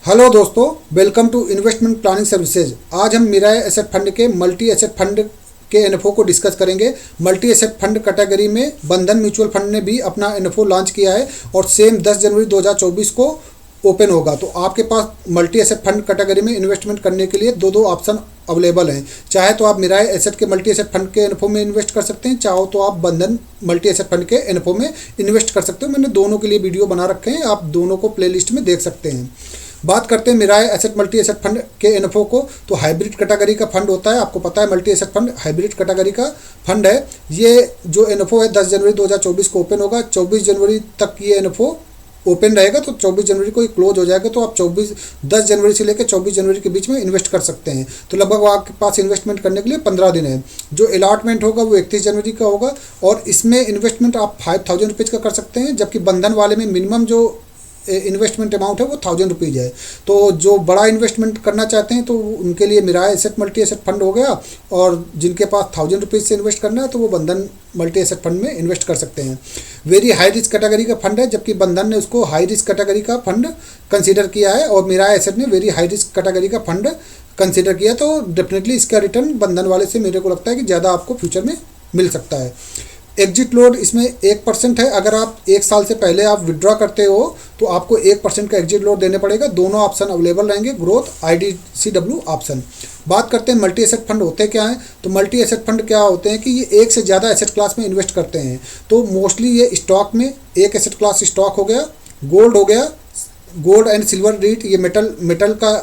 Hello दोस्तों, welcome to investment planning services. आज हम मिराय एसेट फंड के मल्टी एसेट फंड के एनएफओ को डिस्कस करेंगे। मल्टी एसेट फंड कैटेगरी में बंधन म्यूचुअल फंड ने भी अपना एनएफओ लॉन्च किया है और सेम 10 जनवरी 2024 को ओपन होगा। तो आपके पास मल्टी एसेट फंड कैटेगरी में इन्वेस्टमेंट करने के लिए दो ऑप्शन अवेलेबल हैं। चाहे तो आप मिराय एसेट के मल्टी एसेट फंड के एनएफओ में इन्वेस्ट कर सकते हैं, चाहो तो आप बंधन मल्टी एसेट फंड के एनएफओ में इन्वेस्ट कर सकते हो। मैंने दोनों के लिए वीडियो बना रखे हैं, आप दोनों को प्लेलिस्ट में देख सकते हैं। बात करते हैं मिराय एसेट मल्टी एसेट फंड के एनएफओ को, तो हाइब्रिड कैटेगरी का फंड होता है। आपको पता है multi asset fund hybrid category का फंड है। ये जो एनएफओ है 10 जनवरी 2024 को ओपन होगा। 24 जनवरी तक ये एनएफओ ओपन रहेगा, तो 24 जनवरी को ये क्लोज हो जाएगा। तो आप 10 जनवरी से लेकर 24 जनवरी के बीच में इन्वेस्ट कर सकते हैं। तो लगभग आपके पास इन्वेस्टमेंट करने के लिए 15 दिन है। जो अलॉटमेंट होगा वो 31 जनवरी का होगा और इसमें इन्वेस्टमेंट आप 5000 रुपीज़ का कर सकते हैं, जबकि बंधन वाले में मिनिमम जो इन्वेस्टमेंट अमाउंट है वो 1000 रुपीज़ है। तो जो बड़ा इन्वेस्टमेंट करना चाहते हैं तो उनके लिए मिराय एसेट मल्टी एसेट फंड हो गया, और जिनके पास 1000 रुपीज़ से इन्वेस्ट करना है तो वो बंधन मल्टी एसेट फंड में इन्वेस्ट कर सकते हैं। वेरी हाई रिस्क कैटेगरी का फंड है, जबकि बंधन ने उसको हाई रिस्क कैटेगरी का फंड कंसीडर किया है और मिराय एसेट ने वेरी हाई रिस्क कैटेगरी का फंड कंसीडर किया। तो डेफिनेटली इसका रिटर्न बंधन वाले से मेरे को लगता है कि ज़्यादा आपको फ्यूचर में मिल सकता है। एग्जिट लोड इसमें 1% है। अगर आप 1 साल से पहले आप विड्रॉ करते हो तो आपको 1% का एग्जिट लोड देने पड़ेगा। दोनों ऑप्शन अवेलेबल रहेंगे, ग्रोथ IDCW ऑप्शन। बात करते हैं मल्टी एसेट फंड होते क्या हैं। तो मल्टी एसेट फंड क्या होते हैं कि ये एक से ज़्यादा एसेट क्लास में इन्वेस्ट करते हैं। तो मोस्टली ये स्टॉक में एक एसेट क्लास स्टॉक हो गया, गोल्ड हो गया, गोल्ड एंड सिल्वर रीट ये मेटल का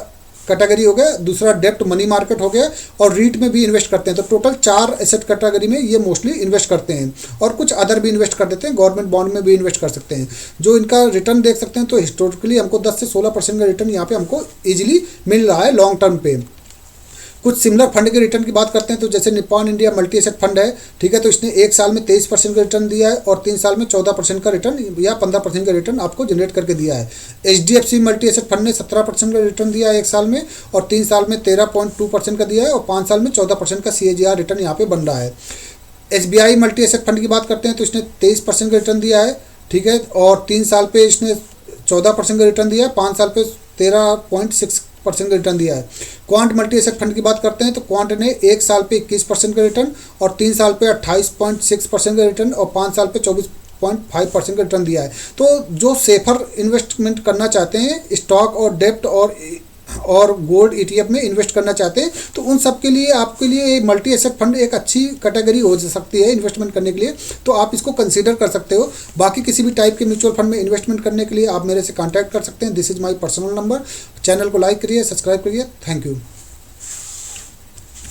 कैटेगरी हो गया, दूसरा डेप्ट मनी मार्केट हो गया, और रीट में भी इन्वेस्ट करते हैं। तो टोटल 4 एसेट कैटेगरी में ये मोस्टली इन्वेस्ट करते हैं, और कुछ अदर भी इन्वेस्ट कर देते हैं। गवर्नमेंट बॉन्ड में भी इन्वेस्ट कर सकते हैं। जो इनका रिटर्न देख सकते हैं तो हिस्टोरिकली हमको 10 से 16% का रिटर्न यहाँ पे हमको ईजिली मिल रहा है लॉन्ग टर्म पे। कुछ सिमिलर फंड के रिटर्न की बात करते हैं तो जैसे Nippon India multi asset fund है, ठीक है, तो इसने 1 साल में 23% का रिटर्न दिया है और 3 साल में 14% का रिटर्न या 15% का रिटर्न आपको जनरेट करके दिया है। HDFC मल्टी एसेट फंड ने 17% का रिटर्न दिया है 1 साल में, और 3 साल में 13.2% का दिया है, और 5 साल में 14% का CAGR रिटर्न यहाँ पे बन रहा है। SBI मल्टी एसेट फंड की बात करते हैं तो इसने 23% का रिटर्न दिया है, ठीक है, और 3 साल पे इसने 14% का रिटर्न दिया है, 5 साल पे 13.6% का रिटर्न दिया है। क्वांट मल्टी एसेट फंड की बात करते हैं तो क्वांट ने 1 साल पे 21% का रिटर्न और 3 साल पे 28.6% का रिटर्न और 5 साल पे 24.5% का रिटर्न दिया है। तो जो सेफर इन्वेस्टमेंट करना चाहते हैं, स्टॉक और डेप्ट और गोल्ड ETF में इन्वेस्ट करना चाहते हैं, तो उन सब के लिए आपके लिए मल्टी एसेट फंड एक अच्छी कैटेगरी हो सकती है इन्वेस्टमेंट करने के लिए। तो आप इसको कंसीडर कर सकते हो। बाकी किसी भी टाइप के म्यूचुअल फंड में इन्वेस्टमेंट करने के लिए आप मेरे से कांटेक्ट कर सकते हैं। This is my personal number. Channel को लाइक करिए, सब्सक्राइब करिए। Thank you.